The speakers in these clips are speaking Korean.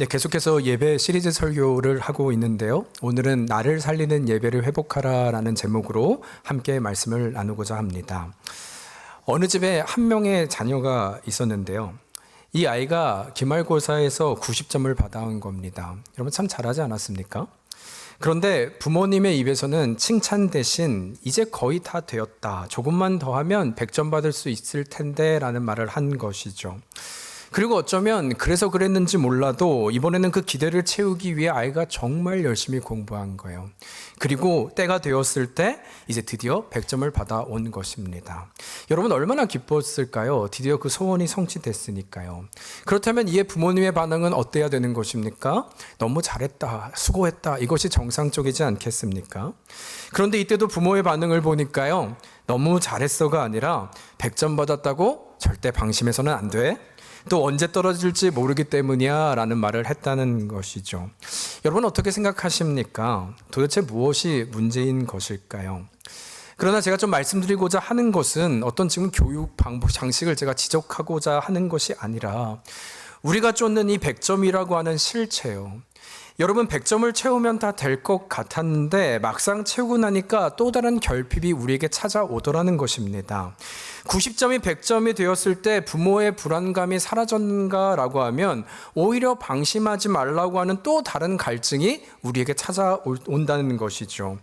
네, 계속해서 예배 시리즈 설교를 하고 있는데요. 오늘은 나를 살리는 예배를 회복하라라는 제목으로 함께 말씀을 나누고자 합니다. 어느 집에 한 명의 자녀가 있었는데요. 이 아이가 기말고사에서 90점을 받아온 겁니다. 여러분 참 잘하지 않았습니까? 그런데 부모님의 입에서는 칭찬 대신 이제 거의 다 되었다. 조금만 더 하면 100점 받을 수 있을 텐데 라는 말을 한 것이죠. 그리고 어쩌면 그래서 그랬는지 몰라도 이번에는 그 기대를 채우기 위해 아이가 정말 열심히 공부한 거예요. 그리고 때가 되었을 때 이제 드디어 100점을 받아온 것입니다. 여러분 얼마나 기뻤을까요? 드디어 그 소원이 성취됐으니까요. 그렇다면 이에 부모님의 반응은 어때야 되는 것입니까? 너무 잘했다, 수고했다, 이것이 정상적이지 않겠습니까? 그런데 이때도 부모의 반응을 보니까요, 너무 잘했어가 아니라 100점 받았다고 절대 방심해서는 안 돼. 또 언제 떨어질지 모르기 때문이야 라는 말을 했다는 것이죠. 여러분 어떻게 생각하십니까? 도대체 무엇이 문제인 것일까요? 그러나 제가 좀 말씀드리고자 하는 것은 어떤 지금 교육 방법 장식을 제가 지적하고자 하는 것이 아니라 우리가 쫓는 이 100점이라고 하는 실체요. 여러분 100점을 채우면 다 될 것 같았는데 막상 채우고 나니까 또 다른 결핍이 우리에게 찾아오더라는 것입니다. 90점이 100점이 되었을 때 부모의 불안감이 사라졌는가라고 하면 오히려 방심하지 말라고 하는 또 다른 갈증이 우리에게 찾아온다는 것이죠.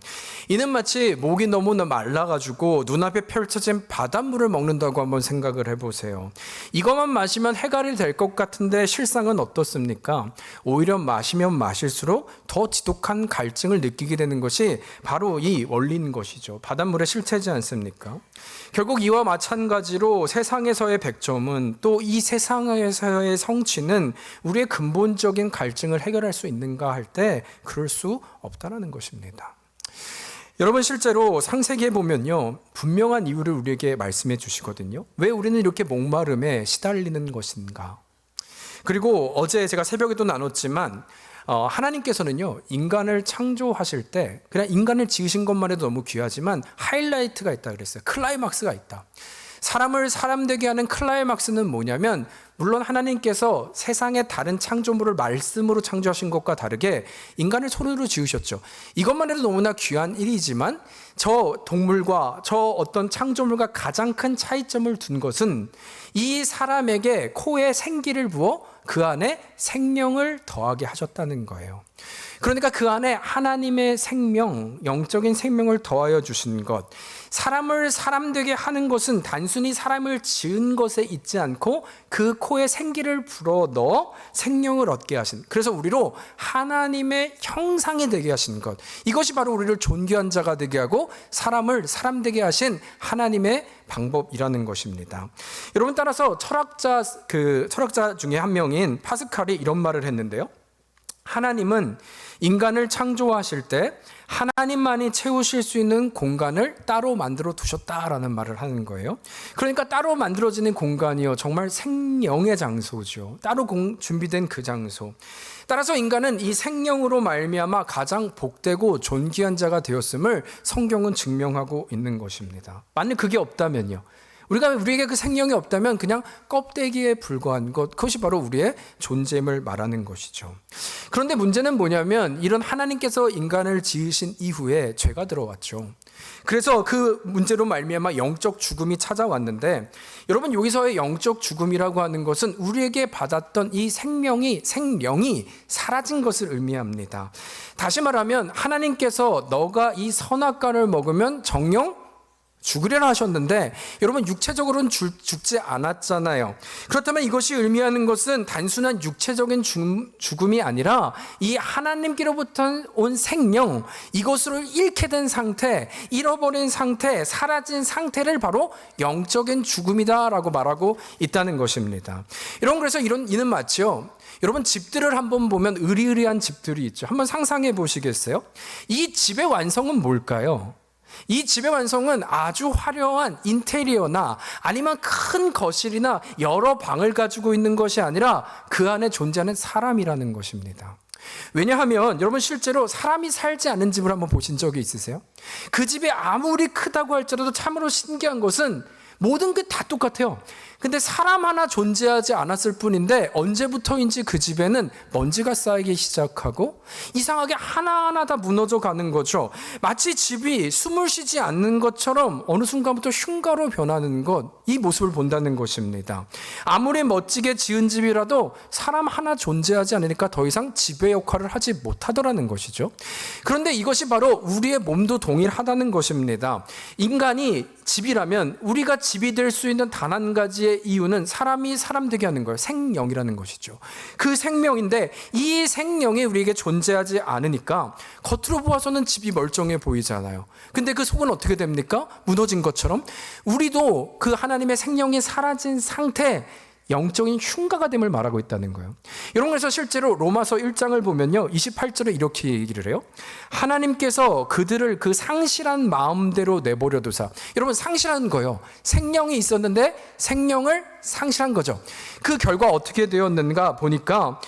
이는 마치 목이 너무 말라가지고 눈앞에 펼쳐진 바닷물을 먹는다고 한번 생각을 해보세요. 이것만 마시면 해갈이 될 것 같은데 실상은 어떻습니까? 오히려 마시면 마실수록 더 지독한 갈증을 느끼게 되는 것이 바로 이 원리인 것이죠. 바닷물의 실체지 않습니까? 결국 이와 마찬가지로 세상에서의 100점은 또 이 세상에서의 성취는 우리의 근본적인 갈증을 해결할 수 있는가 할 때 그럴 수 없다는 것입니다. 여러분 실제로 창세기에 보면요, 분명한 이유를 우리에게 말씀해 주시거든요. 왜 우리는 이렇게 목마름에 시달리는 것인가? 그리고 어제 제가 새벽에도 나눴지만 하나님께서는요, 인간을 창조하실 때 그냥 인간을 지으신 것만 해도 너무 귀하지만 하이라이트가 있다 그랬어요. 클라이막스가 있다. 사람을 사람 되게 하는 클라이막스는 뭐냐면, 물론 하나님께서 세상의 다른 창조물을 말씀으로 창조하신 것과 다르게 인간을 손으로 지으셨죠. 이것만 해도 너무나 귀한 일이지만 저 동물과 저 어떤 창조물과 가장 큰 차이점을 둔 것은 이 사람에게 코에 생기를 부어 그 안에 생명을 더하게 하셨다는 거예요. 그러니까 그 안에 하나님의 생명, 영적인 생명을 더하여 주신 것, 사람을 사람 되게 하는 것은 단순히 사람을 지은 것에 있지 않고 그 코에 생기를 불어 넣어 생명을 얻게 하신, 그래서 우리로 하나님의 형상이 되게 하신 것, 이것이 바로 우리를 존귀한 자가 되게 하고 사람을 사람 되게 하신 하나님의 방법이라는 것입니다. 여러분, 따라서 철학자 중에 한 명인 파스칼이 이런 말을 했는데요. 하나님은 인간을 창조하실 때 하나님만이 채우실 수 있는 공간을 따로 만들어 두셨다라는 말을 하는 거예요. 그러니까 따로 만들어지는 공간이요, 정말 생명의 장소죠. 따로 준비된 그 장소. 따라서 인간은 이 생명으로 말미암아 가장 복되고 존귀한 자가 되었음을 성경은 증명하고 있는 것입니다. 만약 그게 없다면요, 우리에게 그 생명이 없다면 그냥 껍데기에 불과한 것, 그것이 바로 우리의 존재임을 말하는 것이죠. 그런데 문제는 뭐냐면, 이런 하나님께서 인간을 지으신 이후에 죄가 들어왔죠. 그래서 그 문제로 말미암아 영적 죽음이 찾아왔는데, 여러분 여기서의 영적 죽음이라고 하는 것은 우리에게 받았던 이 생명이 사라진 것을 의미합니다. 다시 말하면 하나님께서 너가 이 선악과를 먹으면 정녕 죽으려나 하셨는데 여러분 육체적으로는 죽지 않았잖아요. 그렇다면 이것이 의미하는 것은 단순한 육체적인 죽음이 아니라 이 하나님께로부터 온 생명, 이것을 잃게 된 상태, 잃어버린 상태, 사라진 상태를 바로 영적인 죽음이다라고 말하고 있다는 것입니다. 여러분, 그래서 이는 마치요, 여러분 집들을 한번 보면 으리으리한 집들이 있죠. 한번 상상해 보시겠어요? 이 집의 완성은 뭘까요? 이 집의 완성은 아주 화려한 인테리어나 아니면 큰 거실이나 여러 방을 가지고 있는 것이 아니라 그 안에 존재하는 사람이라는 것입니다. 왜냐하면 여러분 실제로 사람이 살지 않은 집을 한번 보신 적이 있으세요? 그 집이 아무리 크다고 할지라도 참으로 신기한 것은 모든 게 다 똑같아요. 근데 사람 하나 존재하지 않았을 뿐인데 언제부터인지 그 집에는 먼지가 쌓이기 시작하고 이상하게 하나하나 다 무너져 가는 거죠. 마치 집이 숨을 쉬지 않는 것처럼 어느 순간부터 흉가로 변하는 것, 이 모습을 본다는 것입니다. 아무리 멋지게 지은 집이라도 사람 하나 존재하지 않으니까 더 이상 지배 역할을 하지 못하더라는 것이죠. 그런데 이것이 바로 우리의 몸도 동일하다는 것입니다. 인간이 집이라면 우리가 집이 될 수 있는 단 한 가지의 이유는 사람이 사람 되게 하는 거예요. 생명이라는 것이죠. 그 생명인데 이 생명이 우리에게 존재하지 않으니까 겉으로 보아서는 집이 멀쩡해 보이잖아요. 근데 그 속은 어떻게 됩니까? 무너진 것처럼 우리도 그 하나님의 생명이 사라진 상태, 영적인 흉가가 됨을 말하고 있다는 거예요. 이런 거에서 실제로 로마서 1장을 보면요, 28절에 이렇게 얘기를 해요. 하나님께서 그들을 그 상실한 마음대로 내버려 두사. 여러분, 상실한 거예요. 생명이 있었는데 생명을 상실한 거죠. 그 결과 어떻게 되었는가 보니까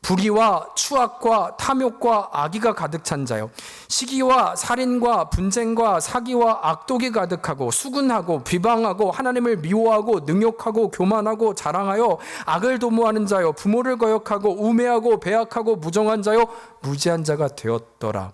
불의와 추악과 탐욕과 악의가 가득 찬 자요, 시기와 살인과 분쟁과 사기와 악독이 가득하고 수군하고 비방하고 하나님을 미워하고 능욕하고 교만하고 자랑하여 악을 도모하는 자요, 부모를 거역하고 우매하고 배악하고 무정한 자요, 무지한 자가 되었더라.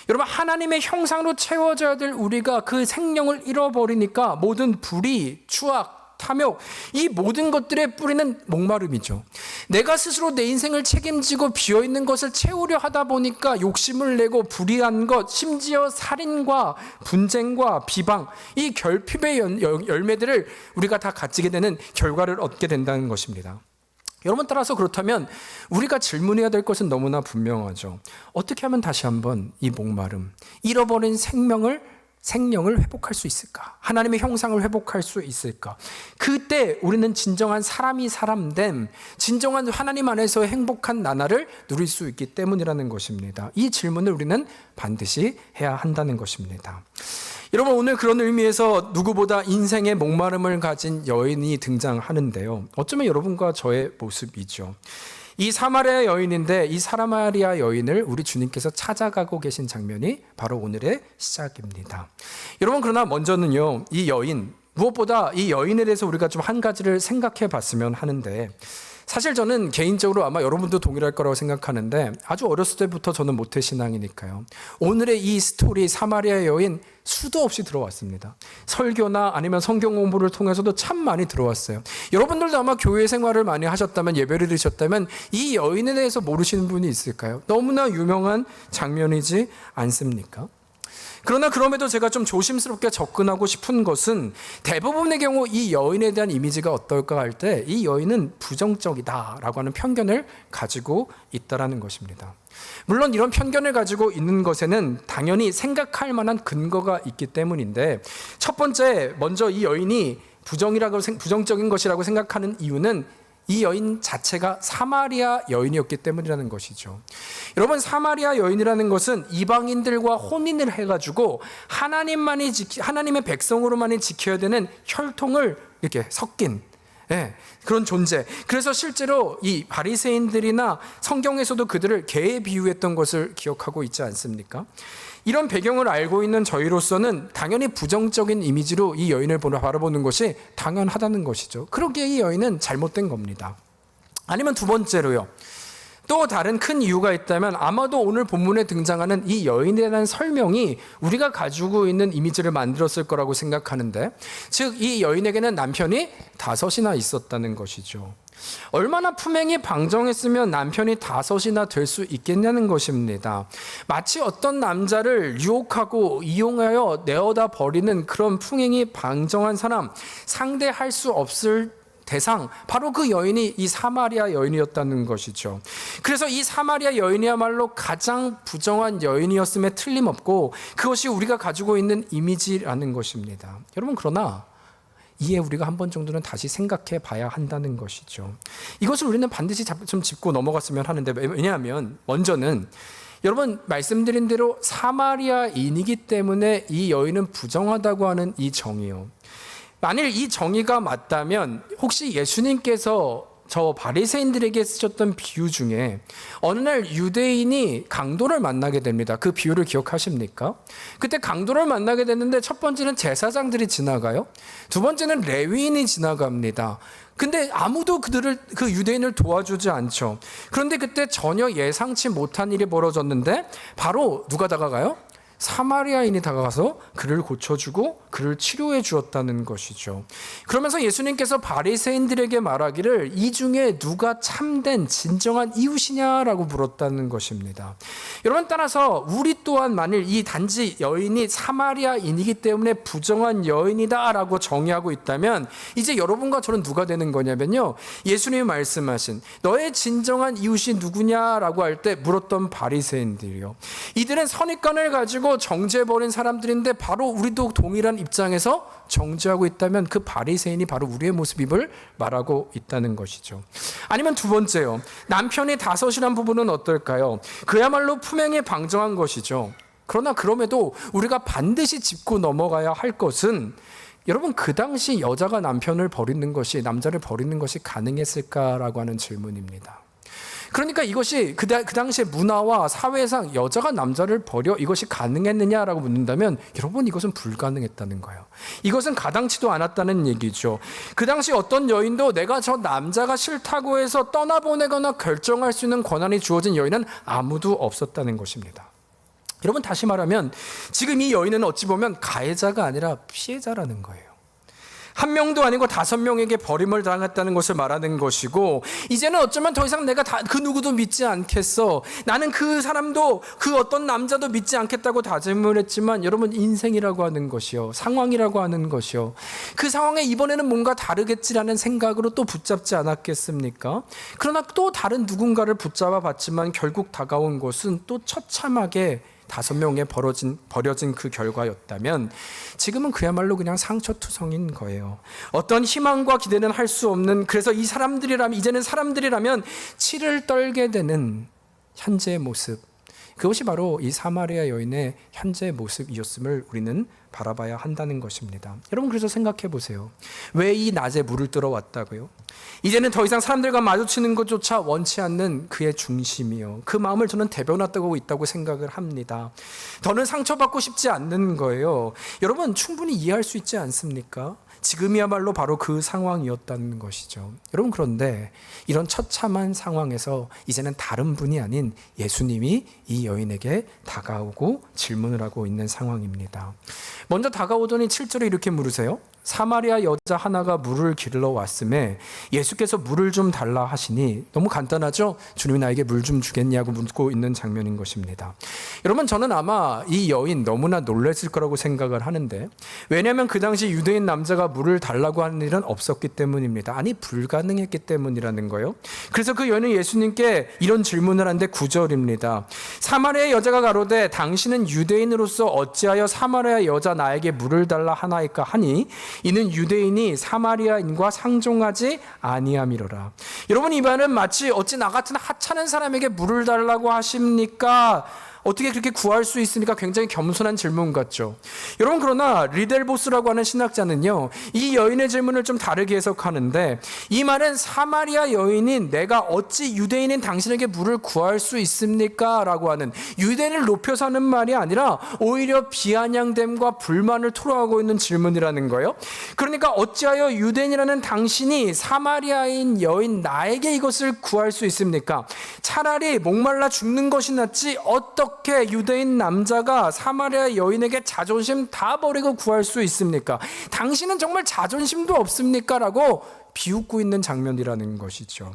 여러분, 하나님의 형상으로 채워져야 될 우리가 그 생명을 잃어버리니까 모든 불의, 추악, 탐욕, 이 모든 것들의 뿌리는 목마름이죠. 내가 스스로 내 인생을 책임지고 비어있는 것을 채우려 하다 보니까 욕심을 내고 불의한 것, 심지어 살인과 분쟁과 비방, 이 결핍의 열매들을 우리가 다 가지게 되는 결과를 얻게 된다는 것입니다. 여러분, 따라서 그렇다면 우리가 질문해야 될 것은 너무나 분명하죠. 어떻게 하면 다시 한번 이 목마름, 잃어버린 생명을 회복할 수 있을까? 하나님의 형상을 회복할 수 있을까? 그때 우리는 진정한 사람이 사람됨, 진정한 하나님 안에서 행복한 나날을 누릴 수 있기 때문이라는 것입니다. 이 질문을 우리는 반드시 해야 한다는 것입니다. 여러분, 오늘 그런 의미에서 누구보다 인생의 목마름을 가진 여인이 등장하는데요, 어쩌면 여러분과 저의 모습이죠. 이 사마리아 여인인데 이 사마리아 여인을 우리 주님께서 찾아가고 계신 장면이 바로 오늘의 시작입니다. 여러분, 그러나 먼저는요, 이 여인, 무엇보다 이 여인에 대해서 우리가 좀 한 가지를 생각해 봤으면 하는데, 사실 저는 개인적으로 아마 여러분도 동일할 거라고 생각하는데, 아주 어렸을 때부터 저는 모태신앙이니까요, 오늘의 이 스토리 사마리아 여인 수도 없이 들어왔습니다. 설교나 아니면 성경 공부를 통해서도 참 많이 들어왔어요. 여러분들도 아마 교회 생활을 많이 하셨다면, 예배를 드셨다면 이 여인에 대해서 모르시는 분이 있을까요? 너무나 유명한 장면이지 않습니까? 그러나 그럼에도 제가 좀 조심스럽게 접근하고 싶은 것은, 대부분의 경우 이 여인에 대한 이미지가 어떨까 할 때 이 여인은 부정적이다라고 하는 편견을 가지고 있다라는 것입니다. 물론 이런 편견을 가지고 있는 것에는 당연히 생각할 만한 근거가 있기 때문인데, 첫 번째, 먼저 이 여인이 부정적인 것이라고 생각하는 이유는 이 여인 자체가 사마리아 여인이었기 때문이라는 것이죠. 여러분, 사마리아 여인이라는 것은 이방인들과 혼인을 해가지고 하나님의 백성으로만이 지켜야 되는 혈통을 이렇게 섞인, 그런 존재. 그래서 실제로 이 바리새인들이나 성경에서도 그들을 개에 비유했던 것을 기억하고 있지 않습니까? 이런 배경을 알고 있는 저희로서는 당연히 부정적인 이미지로 이 여인을 바라보는 것이 당연하다는 것이죠. 그러기에 이 여인은 잘못된 겁니다. 아니면 두 번째로요, 또 다른 큰 이유가 있다면 아마도 오늘 본문에 등장하는 이 여인에 대한 설명이 우리가 가지고 있는 이미지를 만들었을 거라고 생각하는데, 즉 이 여인에게는 남편이 5이나 있었다는 것이죠. 얼마나 품행이 방정했으면 남편이 5이나 될 수 있겠냐는 것입니다. 마치 어떤 남자를 유혹하고 이용하여 내어다 버리는 그런 품행이 방정한 사람, 상대할 수 없을 대상, 바로 그 여인이 이 사마리아 여인이었다는 것이죠. 그래서 이 사마리아 여인이야말로 가장 부정한 여인이었음에 틀림없고, 그것이 우리가 가지고 있는 이미지라는 것입니다. 여러분, 그러나 이에 우리가 한 번 정도는 다시 생각해 봐야 한다는 것이죠. 이것을 우리는 반드시 좀 짚고 넘어갔으면 하는데, 왜냐하면 먼저는 여러분, 말씀드린 대로 사마리아인이기 때문에 이 여인은 부정하다고 하는 이 정의요, 만일 이 정의가 맞다면 혹시 예수님께서 저 바리새인들에게 쓰셨던 비유 중에 어느 날 유대인이 강도를 만나게 됩니다. 그 비유를 기억하십니까? 그때 강도를 만나게 됐는데 첫 번째는 제사장들이 지나가요. 두 번째는 레위인이 지나갑니다. 근데 아무도 그 유대인을 도와주지 않죠. 그런데 그때 전혀 예상치 못한 일이 벌어졌는데 바로 누가 다가가요? 사마리아인이 다가가서 그를 고쳐주고 그를 치료해 주었다는 것이죠. 그러면서 예수님께서 바리새인들에게 말하기를 이 중에 누가 참된 진정한 이웃이냐라고 물었다는 것입니다. 여러분, 따라서 우리 또한 만일 이 단지 여인이 사마리아인이기 때문에 부정한 여인이다라고 정의하고 있다면 이제 여러분과 저는 누가 되는 거냐면요, 예수님이 말씀하신 너의 진정한 이웃이 누구냐라고 할 때 물었던 바리새인들이요, 이들은 선입관을 가지고 정죄해버린 사람들인데 바로 우리도 동일한 입장에서 정죄하고 있다면 그 바리새인이 바로 우리의 모습임을 말하고 있다는 것이죠. 아니면 두 번째요, 남편이 다섯이란 부분은 어떨까요? 그야말로 품행에 방정한 것이죠. 그러나 그럼에도 우리가 반드시 짚고 넘어가야 할 것은, 여러분, 그 당시 여자가 남편을 버리는 것이, 남자를 버리는 것이 가능했을까라고 하는 질문입니다. 그러니까 이것이 그 당시의 문화와 사회상 여자가 남자를 버려 이것이 가능했느냐라고 묻는다면 여러분, 이것은 불가능했다는 거예요. 이것은 가당치도 않았다는 얘기죠. 그 당시 어떤 여인도 내가 저 남자가 싫다고 해서 떠나보내거나 결정할 수 있는 권한이 주어진 여인은 아무도 없었다는 것입니다. 여러분, 다시 말하면 지금 이 여인은 어찌 보면 가해자가 아니라 피해자라는 거예요. 한 명도 아니고 5명에게 버림을 당했다는 것을 말하는 것이고, 이제는 어쩌면 더 이상 내가 그 누구도 믿지 않겠어, 나는 그 사람도 그 어떤 남자도 믿지 않겠다고 다짐을 했지만, 여러분, 인생이라고 하는 것이요, 상황이라고 하는 것이요, 그 상황에 이번에는 뭔가 다르겠지라는 생각으로 또 붙잡지 않았겠습니까? 그러나 또 다른 누군가를 붙잡아 봤지만 결국 다가온 것은 또 처참하게 5명에 버려진 그 결과였다면 지금은 그야말로 그냥 상처투성인 거예요. 어떤 희망과 기대는 할 수 없는, 그래서 이제는 사람들이라면 치를 떨게 되는 현재의 모습, 그것이 바로 이 사마리아 여인의 현재의 모습이었음을 우리는 바라봐야 한다는 것입니다. 여러분, 그래서 생각해 보세요. 왜 이 낮에 물을 뜨러 왔다고요? 이제는 더 이상 사람들과 마주치는 것조차 원치 않는 그의 중심이요, 그 마음을 저는 대변하고 있다고 생각을 합니다. 더는 상처받고 싶지 않는 거예요. 여러분, 충분히 이해할 수 있지 않습니까? 지금이야말로 바로 그 상황이었다는 것이죠. 여러분, 그런데 이런 처참한 상황에서 이제는 다른 분이 아닌 예수님이 이 여인에게 다가오고 질문을 하고 있는 상황입니다. 먼저 다가오더니 7절에 이렇게 물으세요. 사마리아 여자 하나가 물을 길러 왔음에 예수께서 물을 좀 달라 하시니, 너무 간단하죠? 주님이 나에게 물 좀 주겠냐고 묻고 있는 장면인 것입니다. 여러분, 저는 아마 이 여인 너무나 놀랐을 거라고 생각을 하는데, 왜냐하면 그 당시 유대인 남자가 물을 달라고 하는 일은 없었기 때문입니다. 아니, 불가능했기 때문이라는 거예요. 그래서 그 여인은 예수님께 이런 질문을 하는데 9절입니다. 사마리아 여자가 가로되 당신은 유대인으로서 어찌하여 사마리아 여자 나에게 물을 달라 하나이까 하니, 이는 유대인이 사마리아인과 상종하지 아니함이로라. 여러분, 이 말은 마치 어찌 나 같은 하찮은 사람에게 물을 달라고 하십니까? 어떻게 그렇게 구할 수 있습니까? 굉장히 겸손한 질문 같죠. 여러분, 그러나 리델보스라고 하는 신학자는요, 이 여인의 질문을 좀 다르게 해석하는데, 이 말은 사마리아 여인인 내가 어찌 유대인인 당신에게 물을 구할 수 있습니까? 라고 하는, 유대인을 높여서 하는 말이 아니라 오히려 비아냥됨과 불만을 토로하고 있는 질문이라는 거예요. 그러니까 어찌하여 유대인이라는 당신이 사마리아인 여인 나에게 이것을 구할 수 있습니까? 차라리 목말라 죽는 것이 낫지 어떻게 유대인 남자가 사마리아 여인에게 자존심 다 버리고 구할 수 있습니까? 당신은 정말 자존심도 없습니까? 라고 비웃고 있는 장면이라는 것이죠.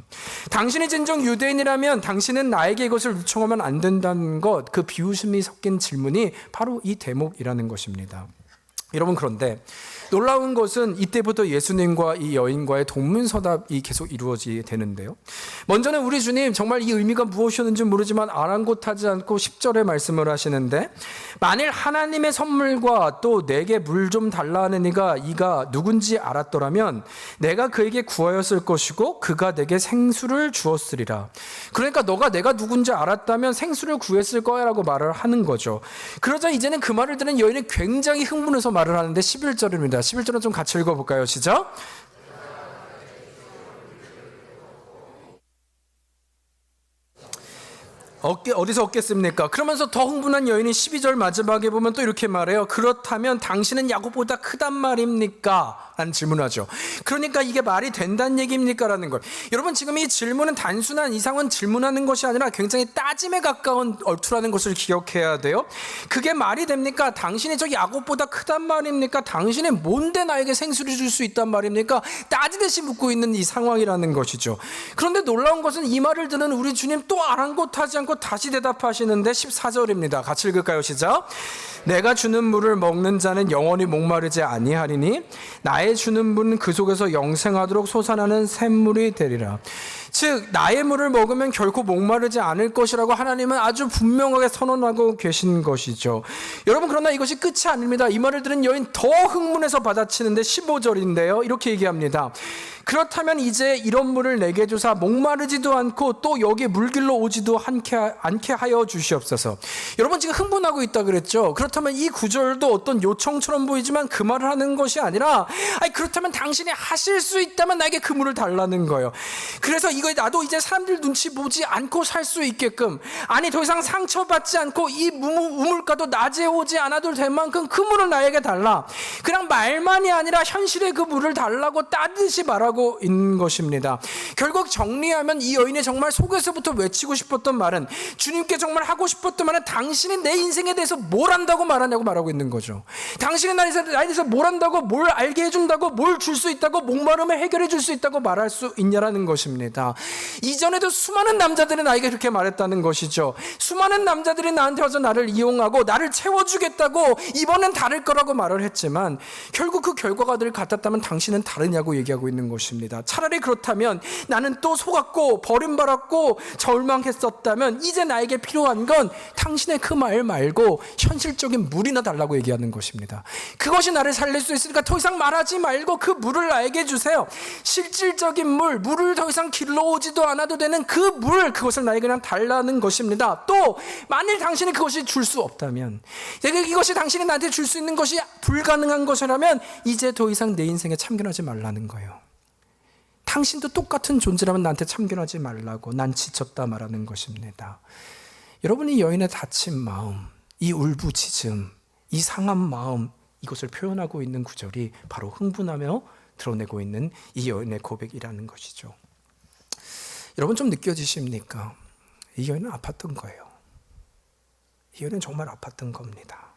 당신이 진정 유대인이라면 당신은 나에게 이것을 요청하면 안 된다는 것, 그 비웃음이 섞인 질문이 바로 이 대목이라는 것입니다. 여러분, 그런데 놀라운 것은 이때부터 예수님과 이 여인과의 동문서답이 계속 이루어지게 되는데요. 먼저는 우리 주님 정말 이 의미가 무엇이었는지 모르지만 아랑곳하지 않고 10절에 말씀을 하시는데, 만일 하나님의 선물과 또 내게 물 좀 달라 하는 이가 누군지 알았더라면 내가 그에게 구하였을 것이고 그가 내게 생수를 주었으리라. 그러니까 너가 내가 누군지 알았다면 생수를 구했을 거야 라고 말을 하는 거죠. 그러자 이제는 그 말을 들은 여인이 굉장히 흥분해서 말을 하는데 11절입니다. 11절은 좀 같이 읽어볼까요? 시작. 어디서 얻겠습니까? 그러면서 더 흥분한 여인이 12절 마지막에 보면 또 이렇게 말해요. 그렇다면 당신은 야곱보다 크단 말입니까? 라는 질문을 하죠. 그러니까 이게 말이 된다는 얘기입니까? 라는 걸. 여러분, 지금 이 질문은 단순한 이상한 질문하는 것이 아니라 굉장히 따짐에 가까운 얼투라는 것을 기억해야 돼요. 그게 말이 됩니까? 당신이 저 야곱보다 크단 말입니까? 당신이 뭔데 나에게 생수를 줄 수 있단 말입니까? 따지듯이 묻고 있는 이 상황이라는 것이죠. 그런데 놀라운 것은 이 말을 듣는 우리 주님 또 아랑곳하지 않고 다시 대답하시는데 14절입니다. 같이 읽을까요? 시작. 내가 주는 물을 먹는 자는 영원히 목마르지 아니하리니 나의 주는 물은 그 속에서 영생하도록 솟아나는 샘물이 되리라. 즉 나의 물을 먹으면 결코 목마르지 않을 것이라고 하나님은 아주 분명하게 선언하고 계신 것이죠. 여러분, 그러나 이것이 끝이 아닙니다. 이 말을 들은 여인 더 흥분해서 받아치는데 15절인데요. 이렇게 얘기합니다. 그렇다면 이제 이런 물을 내게 주사 목마르지도 않고 또 여기 물길로 오지도 않게 하여 주시옵소서. 여러분, 지금 흥분하고 있다 그랬죠. 그렇다면 이 구절도 어떤 요청처럼 보이지만 그 말을 하는 것이 아니라, 그렇다면 당신이 하실 수 있다면 나에게 그 물을 달라는 거예요. 그래서 이거 나도 이제 사람들 눈치 보지 않고 살 수 있게끔, 아니 더 이상 상처받지 않고 이 우물가도 낮에 오지 않아도 될 만큼 그 물을 나에게 달라. 그냥 말만이 아니라 현실의 그 물을 달라고 따듯이 말하고 있는 것입니다. 결국 정리하면 이 여인이 정말 속에서부터 외치고 싶었던 말은, 주님께 정말 하고 싶었던 말은 당신이 내 인생에 대해서 뭘 안다고 말하냐고 말하고 있는 거죠. 당신이 나에 대해서 뭘 안다고, 뭘 알게 해준다고, 뭘 줄 수 있다고, 목마름을 해결해 줄 수 있다고 말할 수 있냐라는 것입니다. 이전에도 수많은 남자들이 나에게 그렇게 말했다는 것이죠. 수많은 남자들이 나한테 와서 나를 이용하고 나를 채워주겠다고 이번엔 다를 거라고 말을 했지만 결국 그 결과가 늘 같았다면 당신은 다르냐고 얘기하고 있는 것입니다. 차라리 그렇다면 나는 또 속았고 버림받았고 절망했었다면 이제 나에게 필요한 건 당신의 그 말 말고 현실적인 물이나 달라고 얘기하는 것입니다. 그것이 나를 살릴 수 있으니까 더 이상 말하지 말고 그 물을 나에게 주세요. 실질적인 물을 더 이상 길러오지도 않아도 되는 그 물, 그것을 나에게 그냥 달라는 것입니다. 또 만일 당신이 그것이 줄 수 없다면, 이것이 당신이 나한테 줄 수 있는 것이 불가능한 것이라면 이제 더 이상 내 인생에 참견하지 말라는 거예요. 당신도 똑같은 존재라면 나한테 참견하지 말라고, 난 지쳤다 말하는 것입니다. 여러분이 여인의 다친 마음, 이 울부짖음, 이 상한 마음, 이것을 표현하고 있는 구절이 바로 흥분하며 드러내고 있는 이 여인의 고백이라는 것이죠. 여러분, 좀 느껴지십니까? 이 여인은 아팠던 거예요. 이 여인은 정말 아팠던 겁니다.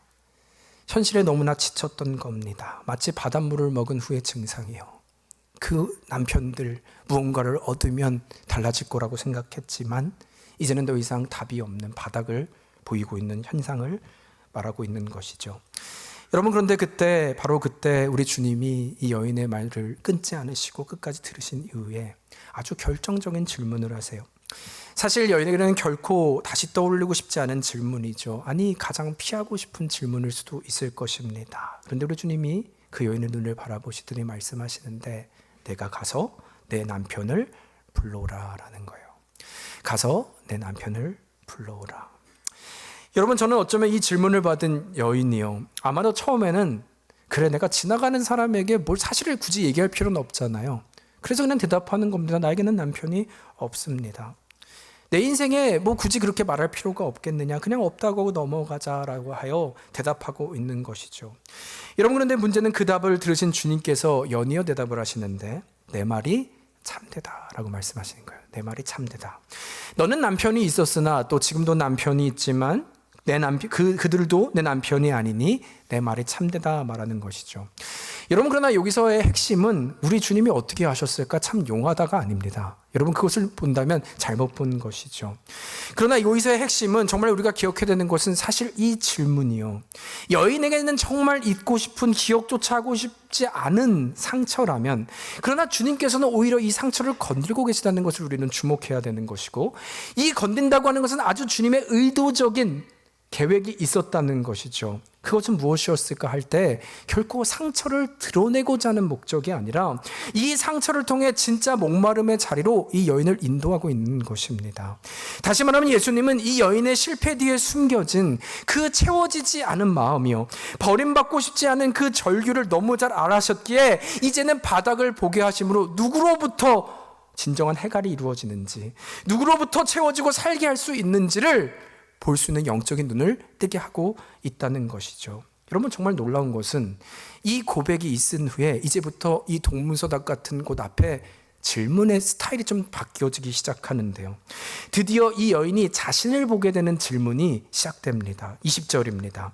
현실에 너무나 지쳤던 겁니다. 마치 바닷물을 먹은 후의 증상이요. 그 남편들 무언가를 얻으면 달라질 거라고 생각했지만 이제는 더 이상 답이 없는 바닥을 보이고 있는 현상을 말하고 있는 것이죠. 여러분, 그런데 바로 그때 우리 주님이 이 여인의 말을 끊지 않으시고 끝까지 들으신 이후에 아주 결정적인 질문을 하세요. 사실 여인에게는 결코 다시 떠올리고 싶지 않은 질문이죠. 아니, 가장 피하고 싶은 질문일 수도 있을 것입니다. 그런데 우리 주님이 그 여인의 눈을 바라보시더니 말씀하시는데, 내가 가서 내 남편을 불러오라 라는 거예요. 가서 내 남편을 불러오라. 여러분, 저는 어쩌면 이 질문을 받은 여인이요, 아마도 처음에는 그래, 내가 지나가는 사람에게 뭘 사실을 굳이 얘기할 필요는 없잖아요. 그래서 그냥 대답하는 겁니다. 나에게는 남편이 없습니다. 내 인생에 뭐 굳이 그렇게 말할 필요가 없겠느냐, 그냥 없다고 하고 넘어가자라고 하여 대답하고 있는 것이죠. 여러분, 그런데 문제는 그 답을 들으신 주님께서 연이어 대답을 하시는데, 내 말이 참되다 라고 말씀하시는 거예요. 내 말이 참되다. 너는 남편이 있었으나 또 지금도 남편이 있지만 그들도 내 남편이 아니니 내 말이 참되다 말하는 것이죠. 여러분, 그러나 여기서의 핵심은 우리 주님이 어떻게 하셨을까? 참 용하다가 아닙니다. 여러분, 그것을 본다면 잘못 본 것이죠. 그러나 여기서의 핵심은 정말 우리가 기억해야 되는 것은 사실 이 질문이요, 여인에게는 정말 잊고 싶은, 기억조차 하고 싶지 않은 상처라면, 그러나 주님께서는 오히려 이 상처를 건들고 계시다는 것을 우리는 주목해야 되는 것이고, 이 건든다고 하는 것은 아주 주님의 의도적인 계획이 있었다는 것이죠. 그것은 무엇이었을까 할 때 결코 상처를 드러내고자 하는 목적이 아니라 이 상처를 통해 진짜 목마름의 자리로 이 여인을 인도하고 있는 것입니다. 다시 말하면 예수님은 이 여인의 실패 뒤에 숨겨진 그 채워지지 않은 마음이요, 버림받고 싶지 않은 그 절규를 너무 잘 알아셨기에 이제는 바닥을 보게 하심으로 누구로부터 진정한 해갈이 이루어지는지, 누구로부터 채워지고 살게 할 수 있는지를 볼 수 있는 영적인 눈을 뜨게 하고 있다는 것이죠. 여러분, 정말 놀라운 것은 이 고백이 있은 후에 이제부터 이 동문서답 같은 곳 앞에 질문의 스타일이 좀 바뀌어지기 시작하는데요. 드디어 이 여인이 자신을 보게 되는 질문이 시작됩니다. 20절입니다.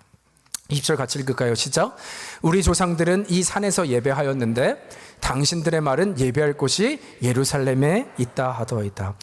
20절 같이 읽을까요? 시작. 우리 조상들은 이 산에서 예배하였는데 당신들의 말은 예배할 곳이 예루살렘에 있다 하더이다.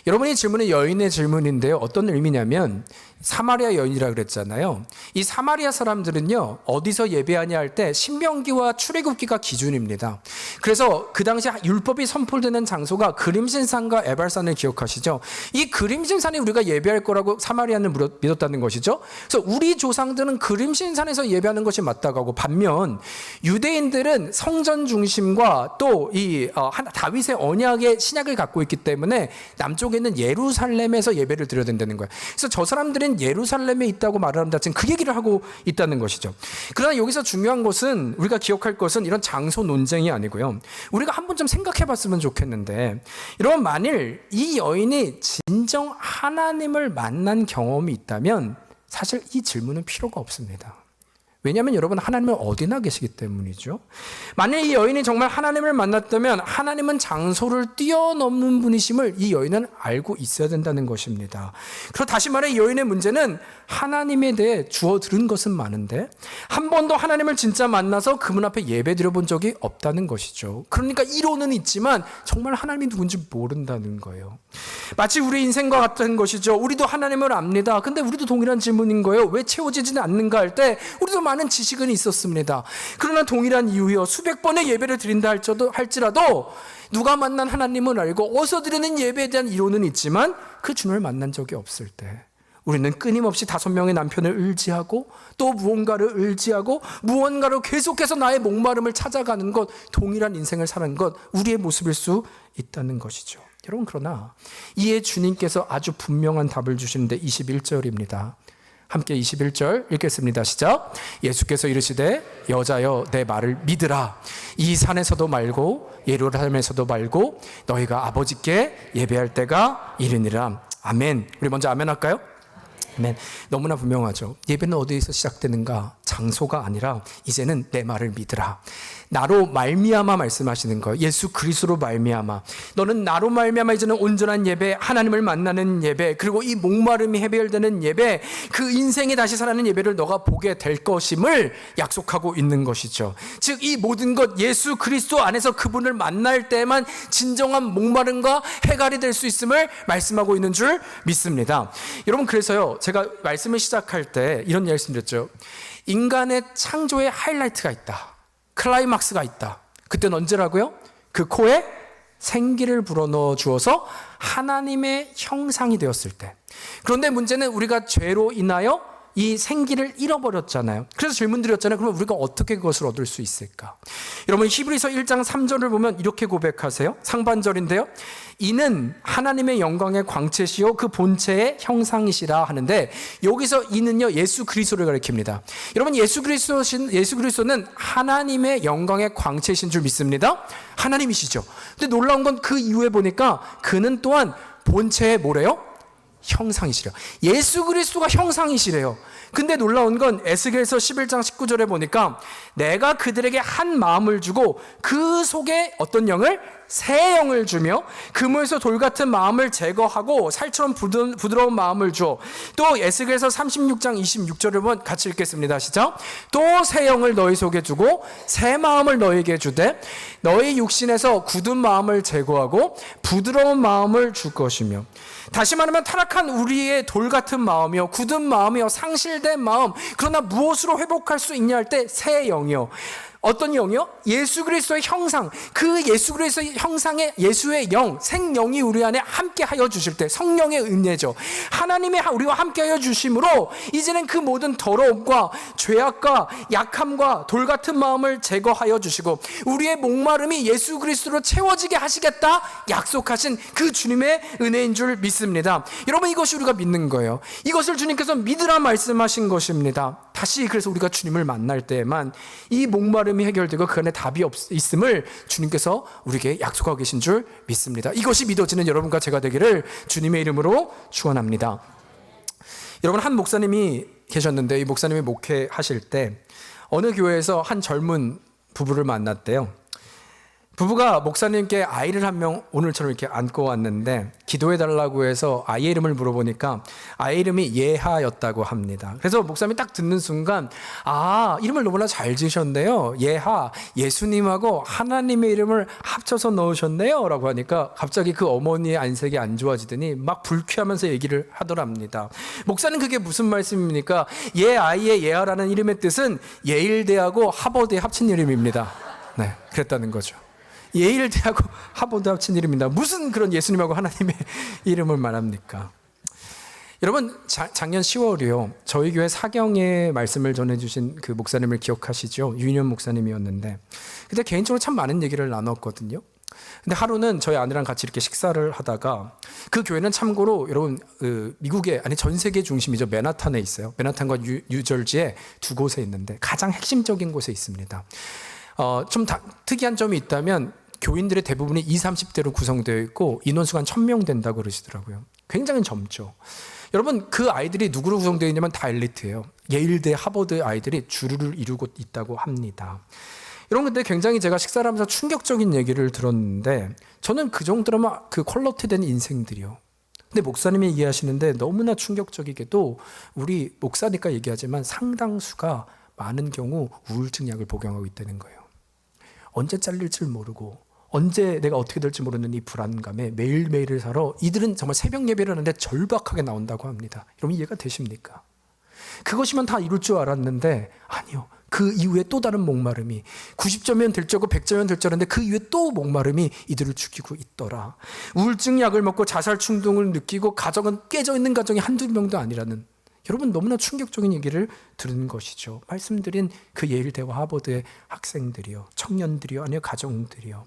여러분이 질문은 여인의 질문인데요. 어떤 의미냐면 사마리아 여인이라 그랬잖아요. 이 사마리아 사람들은요, 어디서 예배하냐 할 때 신명기와 출애굽기가 기준입니다. 그래서 그 당시 율법이 선포되는 장소가 그림신산과 에발산을 기억하시죠? 이 그림신산이 우리가 예배할 거라고 사마리아는 믿었다는 것이죠. 그래서 우리 조상들은 그림신산에서 예배하는 것이 맞다고 하고, 반면 유대인들은 성전 중심과 또 이 다윗의 언약의 신약을 갖고 있기 때문에 남쪽에 있는 예루살렘에서 예배를 드려야 된다는 거예요. 그래서 저 사람들은 예루살렘에 있다고 말하는데 지금 그 얘기를 하고 있다는 것이죠. 그러나 여기서 중요한 것은, 우리가 기억할 것은 이런 장소 논쟁이 아니고요, 우리가 한번 좀 생각해 봤으면 좋겠는데, 여러분, 만일 이 여인이 진정 하나님을 만난 경험이 있다면 사실 이 질문은 필요가 없습니다. 왜냐하면 여러분, 하나님은 어디나 계시기 때문이죠. 만약 이 여인이 정말 하나님을 만났다면 하나님은 장소를 뛰어넘는 분이심을 이 여인은 알고 있어야 된다는 것입니다. 그리고 다시 말해, 이 여인의 문제는 하나님에 대해 주워 들은 것은 많은데 한 번도 하나님을 진짜 만나서 그분 앞에 예배 드려본 적이 없다는 것이죠. 그러니까 이론은 있지만 정말 하나님이 누군지 모른다는 거예요. 마치 우리 인생과 같은 것이죠. 우리도 하나님을 압니다. 근데 우리도 동일한 질문인 거예요. 왜 채워지지는 않는가 할 때 우리도 많은 지식은 있었습니다. 그러나 동일한 이유요, 수백 번의 예배를 드린다 할지라도 누가 만난 하나님을 알고 어디서 드리는 예배에 대한 이론은 있지만 그 주님을 만난 적이 없을 때 우리는 끊임없이 5명의 남편을 의지하고 또 무언가를 의지하고 무언가로 계속해서 나의 목마름을 찾아가는 것, 동일한 인생을 사는 것, 우리의 모습일 수 있다는 것이죠. 여러분, 그러나 이에 주님께서 아주 분명한 답을 주시는데 21절입니다. 함께 21절 읽겠습니다. 시작. 예수께서 이르시되 여자여 내 말을 믿으라. 이 산에서도 말고 예루살렘에서도 말고 너희가 아버지께 예배할 때가 이르니라. 아멘. 우리 먼저 아멘 할까요? 아멘. 너무나 분명하죠. 예배는 어디에서 시작되는가? 장소가 아니라 이제는 내 말을 믿으라. 나로 말미암아 말씀하시는 거예요. 예수 그리스도로 말미암아. 너는 나로 말미암아 이제는 온전한 예배, 하나님을 만나는 예배, 그리고 이 목마름이 해결되는 예배, 그 인생이 다시 살아나는 예배를 너가 보게 될 것임을 약속하고 있는 것이죠. 즉, 이 모든 것 예수 그리스도 안에서 그분을 만날 때만 진정한 목마름과 해갈이 될 수 있음을 말씀하고 있는 줄 믿습니다. 여러분, 그래서요, 제가 말씀을 시작할 때 이런 말씀드렸죠. 인간의 창조의 하이라이트가 있다. 클라이막스가 있다. 그때는 언제라고요? 그 코에 생기를 불어넣어 주어서 하나님의 형상이 되었을 때. 그런데 문제는 우리가 죄로 인하여 이 생기를 잃어버렸잖아요. 그래서 질문 드렸잖아요. 그럼 우리가 어떻게 그것을 얻을 수 있을까? 여러분, 히브리서 1장 3절을 보면 이렇게 고백하세요. 상반절인데요. 이는 하나님의 영광의 광채시요 그 본체의 형상이시라 하는데, 여기서 이는요, 예수 그리스도를 가리킵니다. 여러분, 예수 그리스도는 하나님의 영광의 광채신 줄 믿습니다. 하나님이시죠. 근데 놀라운 건 그 이후에 보니까 그는 또한 본체의 뭐래요? 형상이시래요. 예수 그리스도가 형상이시래요. 근데 놀라운 건 에스겔서 11장 19절에 보니까 내가 그들에게 한 마음을 주고 그 속에 어떤 영을? 새 영을 주며 금에서 돌 같은 마음을 제거하고 살처럼 부드러운 마음을 주어. 또 에스겔서 36장 26절을 보면 같이 읽겠습니다. 시작. 또 새 영을 너희 속에 주고 새 마음을 너희에게 주되 너희 육신에서 굳은 마음을 제거하고 부드러운 마음을 줄 것이며. 다시 말하면 타락한 우리의 돌 같은 마음이요, 굳은 마음이요, 상실된 마음, 그러나 무엇으로 회복할 수 있냐 할 때 새 영이요. 어떤 영이요? 예수 그리스도의 형상, 그 예수 그리스도의 형상의 예수의 영, 생영이 우리 안에 함께하여 주실 때, 성령의 은혜죠. 하나님의 우리와 함께하여 주심으로 이제는 그 모든 더러움과 죄악과 약함과 돌 같은 마음을 제거하여 주시고 우리의 목마름이 예수 그리스도로 채워지게 하시겠다 약속하신 그 주님의 은혜인 줄 믿습니다. 여러분, 이것이 우리가 믿는 거예요. 이것을 주님께서 믿으라 말씀하신 것입니다. 다시 그래서 우리가 주님을 만날 때에만 이 목마름 목마름이 해결되고 그 안에 답이 있음을 주님께서 우리에게 약속하고 계신 줄 믿습니다. 이것이 믿어지는 여러분과 제가 되기를 주님의 이름으로 축원합니다. 여러분, 한 목사님이 계셨는데 이 목사님이 목회하실 때 어느 교회에서 한 젊은 부부를 만났대요. 부부가 목사님께 아이를 한 명 오늘처럼 이렇게 안고 왔는데 기도해달라고 해서 아이의 이름을 물어보니까 아이 이름이 예하였다고 합니다. 그래서 목사님이 딱 듣는 순간 이름을 너무나 잘 지으셨네요. 예하, 예수님하고 하나님의 이름을 합쳐서 넣으셨네요 라고 하니까 갑자기 그 어머니의 안색이 안 좋아지더니 막 불쾌하면서 얘기를 하더랍니다. 목사님, 그게 무슨 말씀입니까? 아이의 예하라는 이름의 뜻은 예일대하고 하버드에 합친 이름입니다. 네, 그랬다는 거죠. 예일대하고 하버드 합친 이름입니다. 무슨 그런 예수님하고 하나님의 이름을 말합니까? 여러분, 작년 10월이요. 저희 교회 사경의 말씀을 전해주신 그 목사님을 기억하시죠? 유인현 목사님이었는데 그때 개인적으로 참 많은 얘기를 나눴거든요. 근데 하루는 저희 아내랑 같이 이렇게 식사를 하다가 그 교회는 참고로 여러분 미국의 전 세계 중심이죠. 맨하탄에 있어요. 맨하탄과 뉴저지에 두 곳에 있는데 가장 핵심적인 곳에 있습니다. 좀 특이한 점이 있다면 교인들의 대부분이 20, 30대로 구성되어 있고 인원수가 한 1000명 된다고 그러시더라고요. 굉장히 젊죠. 여러분, 그 아이들이 누구로 구성되어 있냐면 다 엘리트예요. 예일대, 하버드 아이들이 주류를 이루고 있다고 합니다. 여러분, 근데 굉장히 제가 식사를 하면서 충격적인 얘기를 들었는데 저는 그 정도라면 그 퀄러티된 인생들이요. 근데 목사님이 얘기하시는데 너무나 충격적이게도 우리 목사니까 얘기하지만 상당수가 많은 경우 우울증 약을 복용하고 있다는 거예요. 언제 잘릴지 모르고 언제 내가 어떻게 될지 모르는 이 불안감에 매일매일을 살아 이들은 정말 새벽 예배를 하는데 절박하게 나온다고 합니다. 여러분, 이해가 되십니까? 그것이면 다 이룰 줄 알았는데 아니요. 그 이후에 또 다른 목마름이 90점이면 될 줄 알고 100점이면 될 줄 알았는데 그 이후에 또 목마름이 이들을 죽이고 있더라. 우울증 약을 먹고 자살 충동을 느끼고 가정은 깨져 있는 가정이 한두 명도 아니라는, 여러분, 너무나 충격적인 얘기를 들은 것이죠. 말씀드린 그 예일대와 하버드의 학생들이요, 청년들이요, 아니요 가정들이요.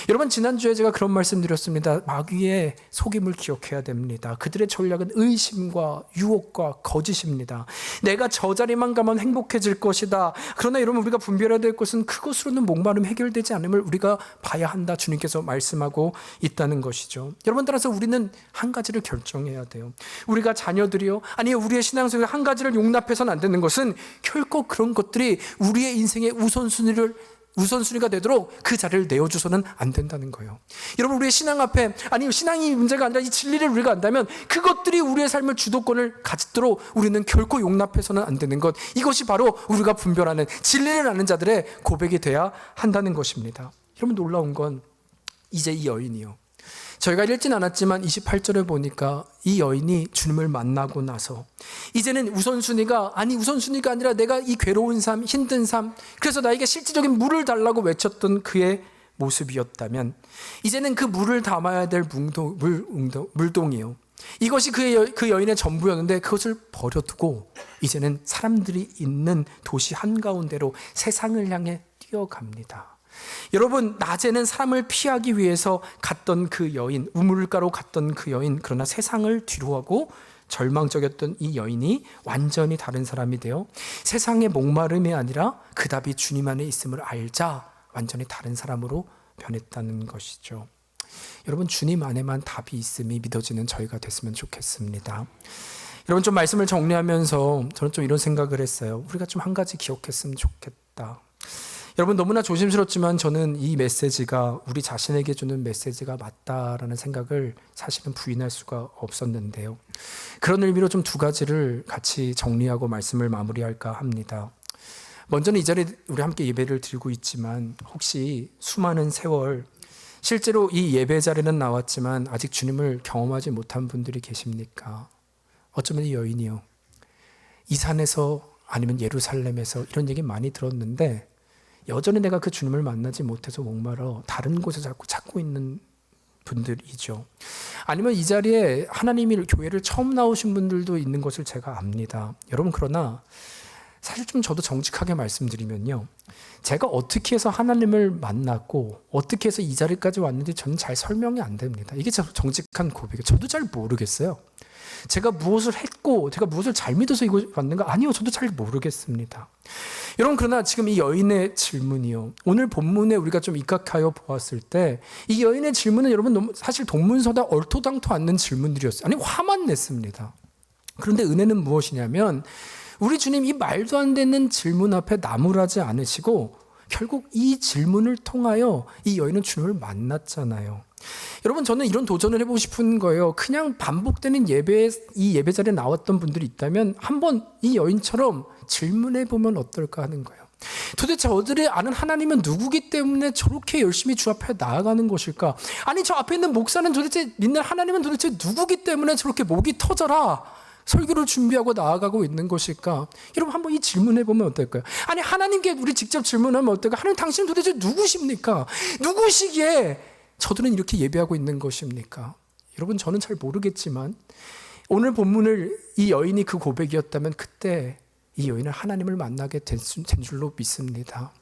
여러분, 지난주에 제가 그런 말씀드렸습니다. 마귀의 속임을 기억해야 됩니다. 그들의 전략은 의심과 유혹과 거짓입니다. 내가 저 자리만 가면 행복해질 것이다. 그러나 여러분, 우리가 분별해야 될 것은 그것으로는 목마름 해결되지 않음을 우리가 봐야 한다. 주님께서 말씀하고 있다는 것이죠. 여러분, 따라서 우리는 한 가지를 결정해야 돼요. 우리가 자녀들이요, 아니요 우리의 신앙 속에 한 가지를 용납해서는 안 되는 것은 결코 그런 것들이 우리의 인생의 우선순위가 되도록 그 자리를 내어줘서는 안 된다는 거예요. 여러분, 우리의 신앙 앞에, 신앙이 문제가 아니라 이 진리를 우리가 안다면 그것들이 우리의 삶을 주도권을 가지도록 우리는 결코 용납해서는 안 되는 것, 이것이 바로 우리가 분별하는 진리를 아는 자들의 고백이 돼야 한다는 것입니다. 여러분, 놀라운 건 이제 이 여인이요, 저희가 읽진 않았지만 28절에 보니까 이 여인이 주님을 만나고 나서 이제는 우선순위가 아니라 내가 이 괴로운 삶, 힘든 삶, 그래서 나에게 실질적인 물을 달라고 외쳤던 그의 모습이었다면 이제는 그 물을 담아야 될 물동이요, 이것이 그 여인의 전부였는데 그것을 버려두고 이제는 사람들이 있는 도시 한가운데로 세상을 향해 뛰어갑니다. 여러분, 낮에는 사람을 피하기 위해서 갔던 그 여인, 우물가로 갔던 그 여인, 그러나 세상을 뒤로하고 절망적이었던 이 여인이 완전히 다른 사람이 되어 세상의 목마름이 아니라 그 답이 주님 안에 있음을 알자 완전히 다른 사람으로 변했다는 것이죠. 여러분, 주님 안에만 답이 있음이 믿어지는 저희가 됐으면 좋겠습니다. 여러분, 좀 말씀을 정리하면서 저는 좀 이런 생각을 했어요. 우리가 좀 한 가지 기억했으면 좋겠다. 여러분, 너무나 조심스럽지만 저는 이 메시지가 우리 자신에게 주는 메시지가 맞다라는 생각을 사실은 부인할 수가 없었는데요. 그런 의미로 좀 두 가지를 같이 정리하고 말씀을 마무리할까 합니다. 먼저는 이 자리에 우리 함께 예배를 드리고 있지만 혹시 수많은 세월 실제로 이 예배 자리는 나왔지만 아직 주님을 경험하지 못한 분들이 계십니까? 어쩌면 이 여인이요, 이 산에서 아니면 예루살렘에서 이런 얘기 많이 들었는데 여전히 내가 그 주님을 만나지 못해서 목말라 다른 곳에 자꾸 찾고 있는 분들이죠. 아니면 이 자리에 하나님이 교회를 처음 나오신 분들도 있는 것을 제가 압니다. 여러분, 그러나 사실 좀 저도 정직하게 말씀드리면요, 제가 어떻게 해서 하나님을 만났고 어떻게 해서 이 자리까지 왔는지 저는 잘 설명이 안 됩니다. 이게 정직한 고백이에요. 저도 잘 모르겠어요. 제가 무엇을 했고 제가 무엇을 잘 믿어서 이곳 왔는가? 아니요, 저도 잘 모르겠습니다. 여러분, 그러나 지금 이 여인의 질문이요, 오늘 본문에 우리가 좀 입각하여 보았을 때 이 여인의 질문은 여러분 너무 사실 동문서다 얼토당토 않는 질문들이었어요. 아니, 화만 냈습니다. 그런데 은혜는 무엇이냐면 우리 주님 이 말도 안 되는 질문 앞에 나무라지 않으시고 결국 이 질문을 통하여 이 여인은 주님을 만났잖아요. 여러분, 저는 이런 도전을 해보고 싶은 거예요. 그냥 반복되는 이 예배 자리에 나왔던 분들이 있다면 한번 이 여인처럼 질문해 보면 어떨까 하는 거예요. 도대체 저들이 아는 하나님은 누구기 때문에 저렇게 열심히 주 앞에 나아가는 것일까? 아니, 저 앞에 있는 목사는 도대체 믿는 하나님은 도대체 누구기 때문에 저렇게 목이 터져라 설교를 준비하고 나아가고 있는 것일까? 여러분, 한번 이 질문해 보면 어떨까요? 아니, 하나님께 우리 직접 질문하면 어떨까? 하나님, 당신 도대체 누구십니까? 누구시기에 저들은 이렇게 예배하고 있는 것입니까? 여러분, 저는 잘 모르겠지만 오늘 본문을 이 여인이 그 고백이었다면 그때 이 여인은 하나님을 만나게 된 줄로 믿습니다.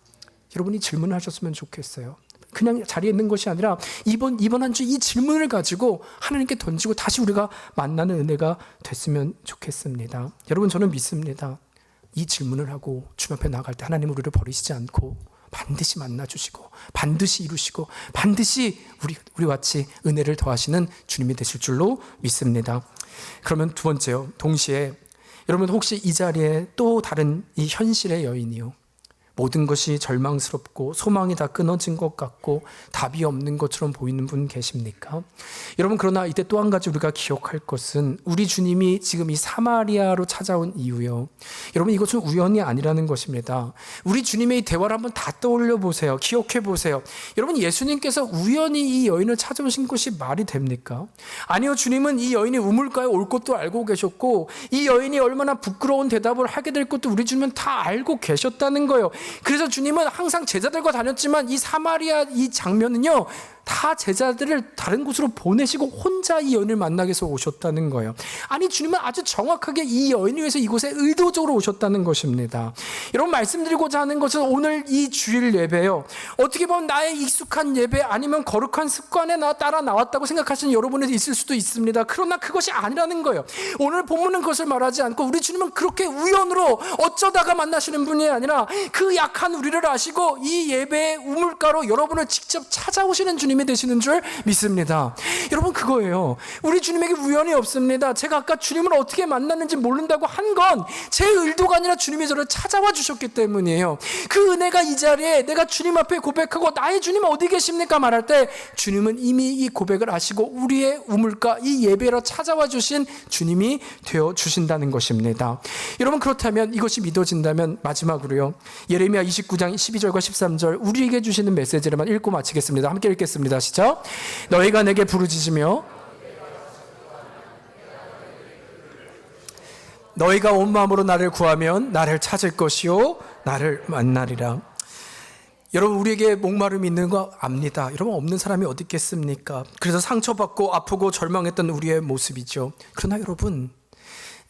여러분이 질문을 하셨으면 좋겠어요. 그냥 자리에 있는 것이 아니라 이번 한 주 이 질문을 가지고 하나님께 던지고 다시 우리가 만나는 은혜가 됐으면 좋겠습니다. 여러분, 저는 믿습니다. 이 질문을 하고 주님 앞에 나갈 때 하나님은 우리를 버리시지 않고 반드시 만나주시고 반드시 이루시고 반드시 우리와 같이 은혜를 더하시는 주님이 되실 줄로 믿습니다. 그러면 두 번째요, 동시에 여러분, 혹시 이 자리에 또 다른 이 현실의 여인이요, 모든 것이 절망스럽고 소망이 다 끊어진 것 같고 답이 없는 것처럼 보이는 분 계십니까? 여러분, 그러나 이때 또 한 가지 우리가 기억할 것은 우리 주님이 지금 이 사마리아로 찾아온 이유요, 여러분, 이것은 우연이 아니라는 것입니다. 우리 주님의 이 대화를 한번 다 떠올려 보세요. 기억해 보세요. 여러분, 예수님께서 우연히 이 여인을 찾아오신 것이 말이 됩니까? 아니요, 주님은 이 여인이 우물가에 올 것도 알고 계셨고 이 여인이 얼마나 부끄러운 대답을 하게 될 것도 우리 주님은 다 알고 계셨다는 거예요. 그래서 주님은 항상 제자들과 다녔지만 이 사마리아 이 장면은요, 다 제자들을 다른 곳으로 보내시고 혼자 이 여인을 만나기 위해서 오셨다는 거예요. 아니, 주님은 아주 정확하게 이 여인을 위해서 이곳에 의도적으로 오셨다는 것입니다. 여러분, 말씀드리고자 하는 것은 오늘 이 주일 예배요, 어떻게 보면 나의 익숙한 예배 아니면 거룩한 습관에 따라 나왔다고 생각하시는 여러분이 있을 수도 있습니다. 그러나 그것이 아니라는 거예요. 오늘 본문은 그것을 말하지 않고 우리 주님은 그렇게 우연으로 어쩌다가 만나시는 분이 아니라 그 약한 우리를 아시고 이 예배의 우물가로 여러분을 직접 찾아오시는 주님이 되시는 줄 믿습니다. 여러분, 그거예요. 우리 주님에게 우연이 없습니다. 제가 아까 주님을 어떻게 만났는지 모른다고 한 건 제 의도가 아니라 주님이 저를 찾아와 주셨기 때문이에요. 그 은혜가 이 자리에 내가 주님 앞에 고백하고 나의 주님 어디 계십니까 말할 때 주님은 이미 이 고백을 하시고 우리의 우물가 이 예배로 찾아와 주신 주님이 되어 주신다는 것입니다. 여러분, 그렇다면 이것이 믿어진다면 마지막으로요, 예레미야 29장 12절과 13절 우리에게 주시는 메시지를만 읽고 마치겠습니다. 함께 읽겠습니다. 시작. 너희가 내게 부르짖으며 너희가 온 마음으로 나를 구하면 나를 찾을 것이요 나를 만나리라. 여러분, 우리에게 목마름이 있는 거 압니다. 여러분, 없는 사람이 어디 있겠습니까? 그래서 상처받고 아프고 절망했던 우리의 모습이죠. 그러나 여러분,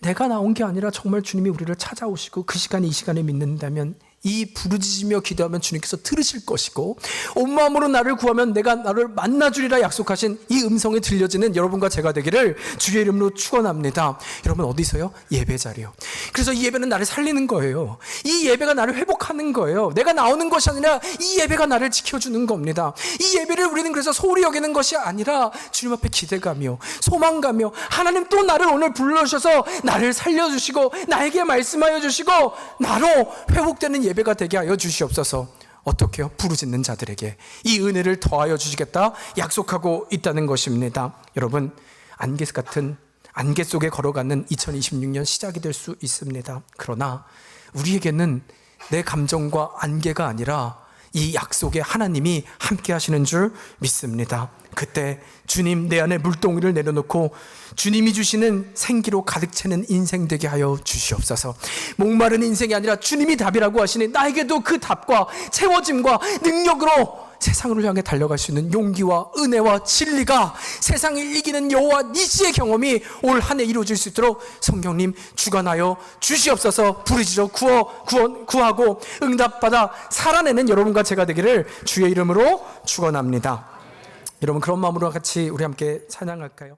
내가 나온 게 아니라 정말 주님이 우리를 찾아오시고 그 시간이 이 시간에 믿는다면 이 부르짖으며 기도하면 주님께서 들으실 것이고 온 마음으로 나를 구하면 내가 나를 만나주리라 약속하신 이 음성이 들려지는 여러분과 제가 되기를 주의 이름으로 축원합니다. 여러분, 어디서요? 예배 자리요. 그래서 이 예배는 나를 살리는 거예요. 이 예배가 나를 회복하는 거예요. 내가 나오는 것이 아니라 이 예배가 나를 지켜주는 겁니다. 이 예배를 우리는 그래서 소홀히 여기는 것이 아니라 주님 앞에 기대가며 소망가며 하나님 또 나를 오늘 불러주셔서 나를 살려주시고 나에게 말씀하여 주시고 나로 회복되는 예배가 되게 하여 주시옵소서. 어떻게요? 부르짖는 자들에게 이 은혜를 더하여 주시겠다 약속하고 있다는 것입니다. 여러분, 안개 같은 안개 속에 걸어가는 2026년 시작이 될 수 있습니다. 그러나 우리에게는 내 감정과 안개가 아니라 이 약속에 하나님이 함께 하시는 줄 믿습니다. 그때 주님 내 안에 물동이를 내려놓고 주님이 주시는 생기로 가득 차는 인생 되게 하여 주시옵소서. 목마른 인생이 아니라 주님이 답이라고 하시니 나에게도 그 답과 채워짐과 능력으로 세상을 향해 달려갈 수 있는 용기와 은혜와 진리가 세상을 이기는 여호와 니시의 경험이 올 한 해 이루어질 수 있도록 성령님 주관하여 주시옵소서. 부르짖어 구하고 응답받아 살아내는 여러분과 제가 되기를 주의 이름으로 축원합니다. 여러분, 그런 마음으로 같이 우리 함께 찬양할까요?